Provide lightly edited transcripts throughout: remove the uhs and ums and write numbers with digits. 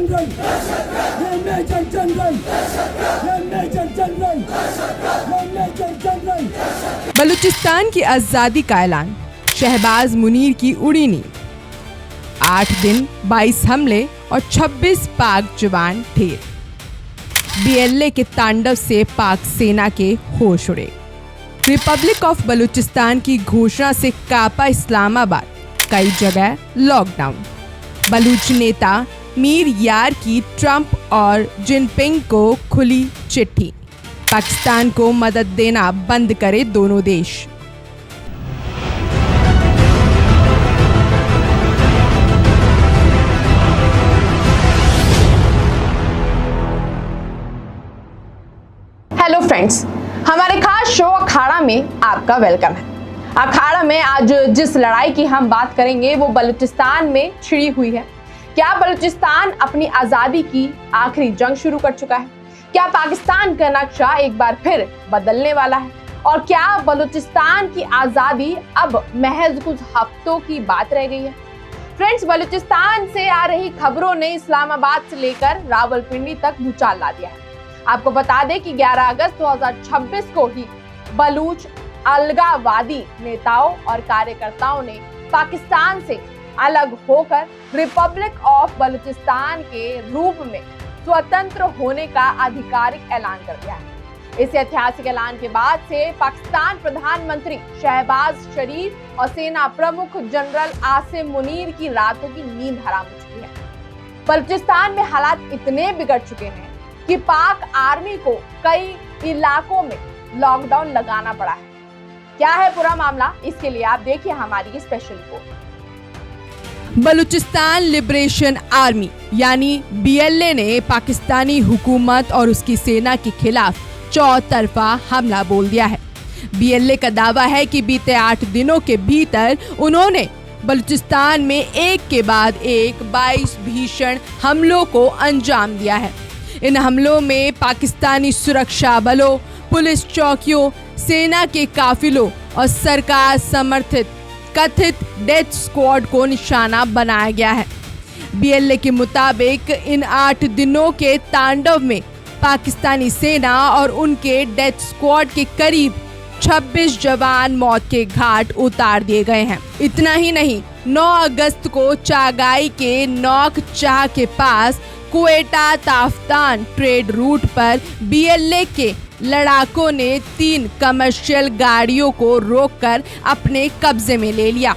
General, ये major general, ये major general, ये मेजर जनरल। बलूचिस्तान की आज़ादी का ऐलान, शहबाज मुनीर की उड़ी नींद। 8 दिन 22 हमले और 26 पाक जवान ढेर। BLA के तांडव से पाक सेना के होश उड़े। रिपब्लिक ऑफ बलूचिस्तान की घोषणा से कांपा इस्लामाबाद, कई जगह लॉकडाउन। बलूच नेता मीर यार की ट्रंप और जिनपिंग को खुली चिट्ठी, पाकिस्तान को मदद देना बंद करे दोनों देश। हेलो फ्रेंड्स, हमारे खास शो अखाड़ा में आपका वेलकम है। अखाड़ा में आज जिस लड़ाई की हम बात करेंगे वो बलूचिस्तान में छिड़ी हुई है। क्या बलूचिस्तान अपनी आज़ादी की आखिरी जंग शुरू कर चुका है? क्या पाकिस्तान का नक्शा एक बार फिर बदलने वाला है? और क्या बलूचिस्तान की आज़ादी अब महज कुछ हफ्तों की बात रह गई है? फ्रेंड्स, बलूचिस्तान से आ रही खबरों ने इस्लामाबाद से लेकर रावलपिंडी तक भूचाल ला दिया है। आपको बता दें कि 11 अगस्त 2026 को ही बलूच अलगावादी नेताओं और कार्यकर्ताओं ने पाकिस्तान से अलग होकर रिपब्लिक ऑफ बलूचिस्तान के रूप में स्वतंत्र होने का आधिकारिक ऐलान कर दिया है। इस ऐतिहासिक ऐलान के बाद से पाकिस्तान प्रधानमंत्री शहबाज शरीफ और सेना प्रमुख जनरल आसिम मुनीर की रातों की नींद हराम हो चुकी है। बलूचिस्तान में हालात इतने बिगड़ चुके हैं कि पाक आर्मी को कई इलाकों में लॉकडाउन लगाना पड़ा है। क्या है पूरा मामला, इसके लिए आप देखिए हमारी special report. Balochistan liberation army यानी BLA ने पाकिस्तानी हुकूमत और उसकी सेना के खिलाफ चौतरफा हमला बोल दिया है। BLA का दावा है कि बीते 8 दिनों के भीतर उन्होंने बलूचिस्तान में एक के बाद एक 22 भीषण हमलों को अंजाम दिया है। इन हमलों में पाकिस्तानी सुरक्षा बलों, पुलिस चौकियों, सेना के काफिलों और सरकार समर्थित कथित डेथ स्क्वाड को निशाना बनाया गया है। BLA के मुताबिक इन 8 दिनों के तांडव में पाकिस्तानी सेना और उनके डेथ स्क्वाड के करीब 26 जवान मौत के घाट उतार दिए गए हैं। इतना ही नहीं, 9 अगस्त को चागाई के नौक चाह के पास क्वेटा ताफ्तान ट्रेड रूट पर BLA के लड़ाकों ने 3 कमर्शियल गाड़ियों को रोककर अपने कब्जे में ले लिया।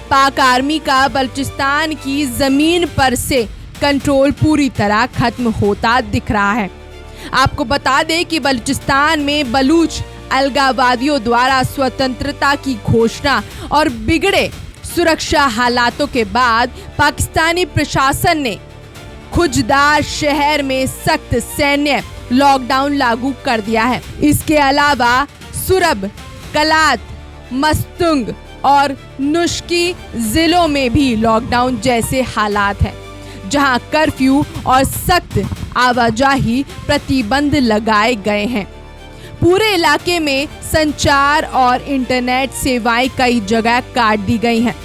पाक आर्मी का बलूचिस्तान की जमीन पर से कंट्रोल पूरी तरह खत्म होता दिख रहा है। आपको बता दें कि बलूचिस्तान में बलूच अलगावादियों द्वारा स्वतंत्रता की घोषणा और बिगड़े सुरक्षा हालातों के बाद पाकिस्तानी प्रशासन ने खुजदार शहर में सख्त सैन्य लॉकडाउन लागू कर दिया है। इसके अलावा सुरब, कलात, मस्तुंग और नुश्की जिलों में भी लॉकडाउन जैसे हालात हैं, जहां कर्फ्यू और सख्त आवाजाही प्रतिबंध लगाए गए हैं। पूरे इलाके में संचार और इंटरनेट सेवाएं कई जगह काट दी गई हैं,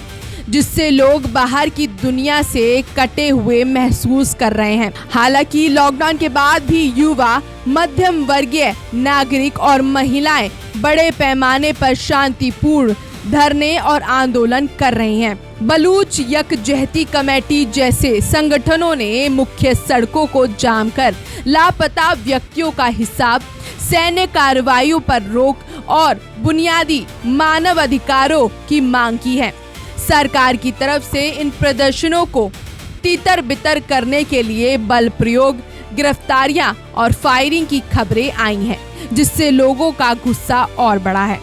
जिससे लोग बाहर की दुनिया से कटे हुए महसूस कर रहे हैं। हालांकि लॉकडाउन के बाद भी युवा, मध्यम वर्गीय नागरिक और महिलाएं बड़े पैमाने पर शांतिपूर्ण धरने और आंदोलन कर रही हैं। बलूच यकजहती कमेटी जैसे संगठनों ने मुख्य सड़कों को जाम कर लापता व्यक्तियों का हिसाब, सैन्य कार्रवाइयों पर रोक और बुनियादी मानव अधिकारों की मांग की है। सरकार की तरफ से इन प्रदर्शनों को तितर बितर करने के लिए बल प्रयोग, गिरफ्तारियां और फायरिंग की खबरें आई हैं, जिससे लोगों का गुस्सा और बढ़ा है।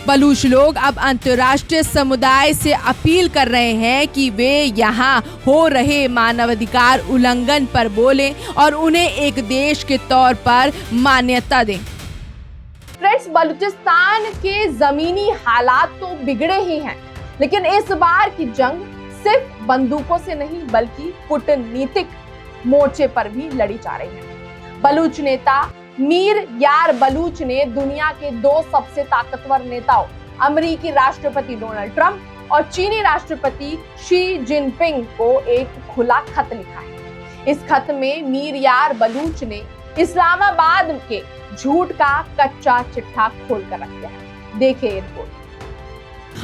बलूच लोग अब अंतर्राष्ट्रीय समुदाय से अपील कर रहे हैं कि वे यहाँ हो रहे मानवाधिकार उल्लंघन पर बोलें और उन्हें एक देश के तौर पर मान्यता दें। फ्रेंड्स, बलूचिस्तान के जमीनी हालात तो बिगड़े ही हैं, लेकिन इस बार की जंग सिर्फ बंदूकों से नहीं बल्कि कूटनीतिक मोर्चे पर भी लड़ी जा रही है। बलूच नेता मीर यार बलूच ने दुनिया के 2 सबसे ताकतवर नेताओं अमेरिकी राष्ट्रपति डोनाल्ड ट्रंप और चीनी राष्ट्रपति शी जिनपिंग को एक खुला खत लिखा है। इस खत में मीर यार बलूच ने इस्लामाबाद के झूठ का कच्चा चिट्ठा खोल कर रख दिया है। देखिए रिपोर्ट।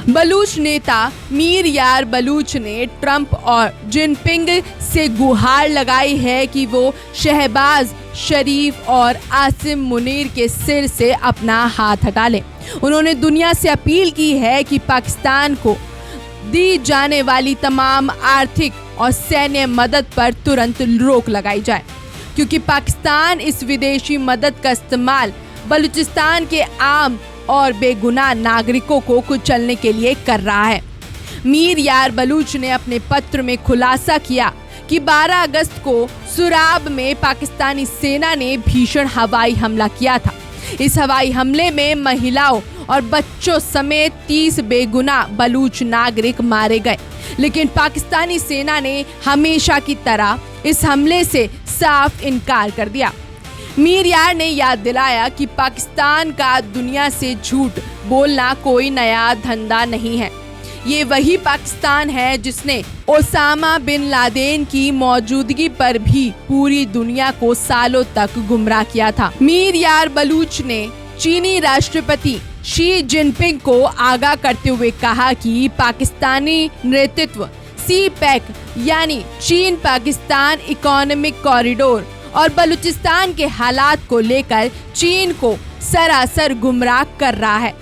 बलूच नेता मीर यार बलूच ने ट्रंप और जिनपिंग से गुहार लगाई है कि वो शहबाज शरीफ और आसिम मुनीर के सिर से अपना हाथ हटा लें। उन्होंने दुनिया से अपील की है कि पाकिस्तान को दी जाने वाली तमाम आर्थिक और सैन्य मदद पर तुरंत रोक लगाई जाए, क्योंकि पाकिस्तान इस विदेशी मदद का इस्तेमाल बलूचिस्तान के आम और बेगुनाह नागरिकों को कुचलने के लिए कर रहा है। मीर यार बलूच ने अपने पत्र में खुलासा किया कि 12 अगस्त को सुराब में पाकिस्तानी सेना ने भीषण हवाई हमला किया था। इस हवाई हमले में महिलाओं और बच्चों समेत 30 बेगुनाह बलूच नागरिक मारे गए, लेकिन पाकिस्तानी सेना ने हमेशा की तरह इस हमले से साफ इनकार कर दिया। मीर यार ने याद दिलाया कि पाकिस्तान का दुनिया से झूठ बोलना कोई नया धंधा नहीं है। ये वही पाकिस्तान है जिसने ओसामा बिन लादेन की मौजूदगी पर भी पूरी दुनिया को सालों तक गुमराह किया था। मीर यार बलूच ने चीनी राष्ट्रपति शी जिनपिंग को आगाह करते हुए कहा कि पाकिस्तानी नेतृत्व CPEC यानी चीन पाकिस्तान इकोनॉमिक कॉरिडोर और बलूचिस्तान के हालात को लेकर चीन को सरासर गुमराह कर रहा है।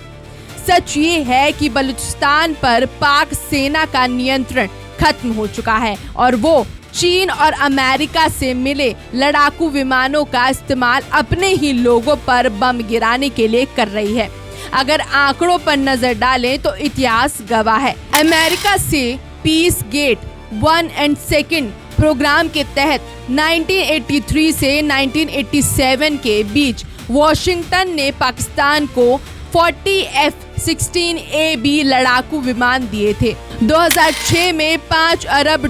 सच ये है कि बलूचिस्तान पर पाक सेना का नियंत्रण खत्म हो चुका है और वो चीन और अमेरिका से मिले लड़ाकू विमानों का इस्तेमाल अपने ही लोगों पर बम गिराने के लिए कर रही है। अगर आंकड़ों पर नजर डालें तो इतिहास गवाह है। अमेरिका से पीस गेट 1 and 2 प्रोग्राम के तहत 1983 से 1987 के बीच वॉशिंगटन ने पाकिस्तान को 40 F-16AB लड़ाकू विमान दिए थे। 2006 में $5 अरब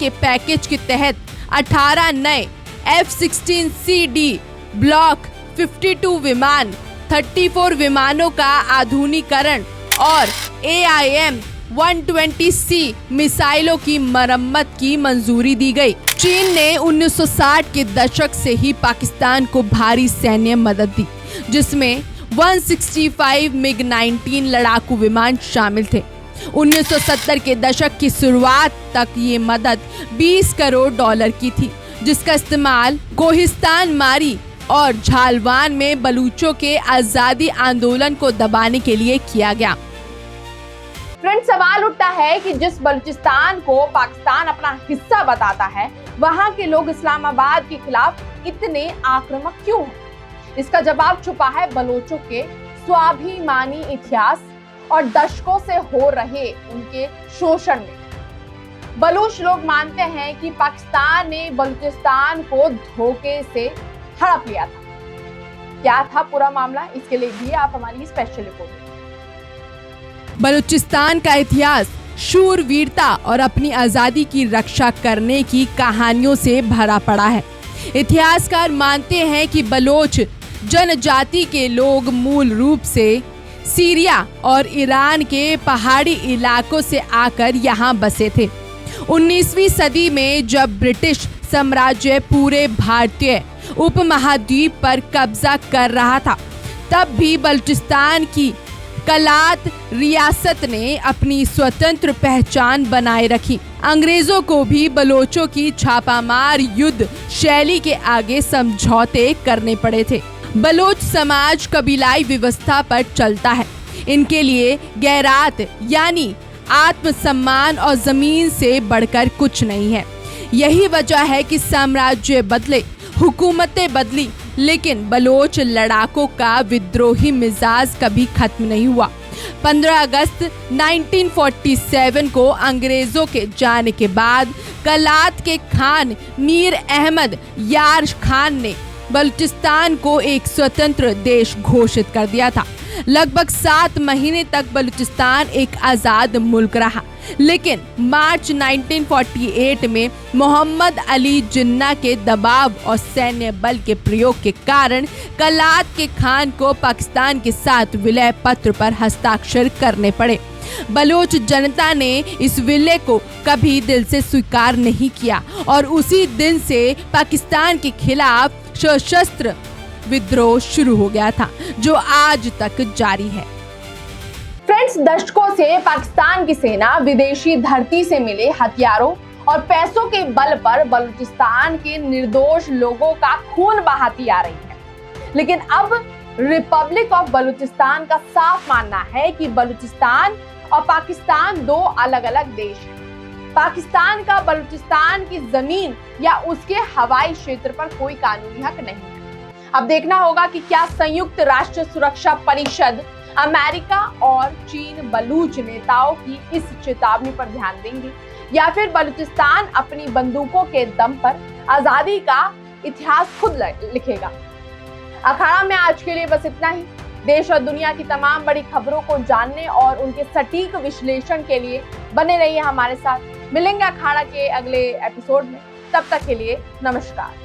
के पैकेज के तहत 18 नए F-16CD ब्लॉक 52 विमान, 34 विमानों का आधुनिकीकरण और AIM-120C मिसाइलों की मरम्मत की मंजूरी दी गई। चीन ने 1960 के दशक से ही पाकिस्तान को भारी सैन्य मदद दी, जिसमें 165 MiG-19 लड़ाकू विमान शामिल थे। 1970 के दशक की शुरुआत तक ये मदद $20 करोड़ की थी, जिसका इस्तेमाल कोहिस्तान मारी और झालवान में बलूचों के आजादी आंदोलन को दबाने के लिए किया गया। फ्रेंड, सवाल उठता है कि जिस बलूचिस्तान को पाकिस्तान अपना हिस्सा बताता है, वहां के लोग इस्लामाबाद के खिलाफ इतने आक्रामक क्यों हैं? इसका जवाब छुपा है बलोचों के स्वाभिमानी इतिहास और दशकों से हो रहे उनके शोषण में। बलूच लोग मानते हैं कि पाकिस्तान ने बलूचिस्तान को धोखे से हड़प लिया था। क्या था पूरा मामला, इसके लिए भी आप हमारी स्पेशल रिपोर्ट। बलूचिस्तान का इतिहास शूरवीरता और अपनी आजादी की रक्षा करने की कहानियों से भरा पड़ा है। इतिहासकार मानते हैं कि बलोच जनजाति के लोग मूल रूप से सीरिया और ईरान के पहाड़ी इलाकों से आकर यहाँ बसे थे। 19वीं सदी में जब ब्रिटिश साम्राज्य पूरे भारतीय उपमहाद्वीप पर कब्जा कर रहा था, तब भी बलूचिस्तान की कलात रियासत ने अपनी स्वतंत्र पहचान बनाए रखी। अंग्रेजों को भी बलोचों की छापामार युद्ध शैली के आगे समझौते करने पड़े थे। बलोच समाज कबीलाई व्यवस्था पर चलता है। इनके लिए गैरात यानी आत्मसम्मान और जमीन से बढ़कर कुछ नहीं है। यही वजह है कि साम्राज्य बदले, हुकूमतें बदली, लेकिन बलोच लड़ाकों का विद्रोही मिजाज कभी खत्म नहीं हुआ। 15 अगस्त 1947 को अंग्रेजों के जाने के बाद कलात के खान मीर अहमद यार खान ने बलूचिस्तान को एक स्वतंत्र देश घोषित कर दिया था। लगभग 7 महीने तक बलूचिस्तान एक आज़ाद मुल्क रहा, लेकिन मार्च 1948 में मोहम्मद अली जिन्ना के दबाव और सैन्य बल के प्रयोग के कारण कलात के खान को पाकिस्तान के साथ विलय पत्र पर हस्ताक्षर करने पड़े। बलूच जनता ने इस विलय को कभी दिल से स्वीकार नहीं किया और उसी दिन से पाकिस्तान के खिलाफ सशस्त्र विद्रोह शुरू हो गया था, जो आज तक जारी है। फ्रेंड्स, दशकों से पाकिस्तान की सेना विदेशी धरती से मिले हथियारों और पैसों के बल पर बलूचिस्तान के निर्दोष लोगों का खून बहाती आ रही है, लेकिन अब रिपब्लिक ऑफ बलूचिस्तान का साफ मानना है कि बलूचिस्तान और पाकिस्तान दो अलग अलग देश हैं। पाकिस्तान का बलूचिस्तान की जमीन या उसके हवाई क्षेत्र पर कोई कानूनी हक नहीं है। अब देखना होगा कि क्या संयुक्त राष्ट्र सुरक्षा परिषद, अमेरिका और चीन बलूच नेताओं की इस चेतावनी पर ध्यान देंगे या फिर बलूचिस्तान अपनी बंदूकों के दम पर आजादी का इतिहास खुद लिखेगा। अखाड़ा में आज के लिए बस इतना ही। देश और दुनिया की तमाम बड़ी खबरों को जानने और उनके सटीक विश्लेषण के लिए बने रहिए हमारे साथ। मिलेंगे अखाड़ा के अगले एपिसोड में, तब तक के लिए नमस्कार।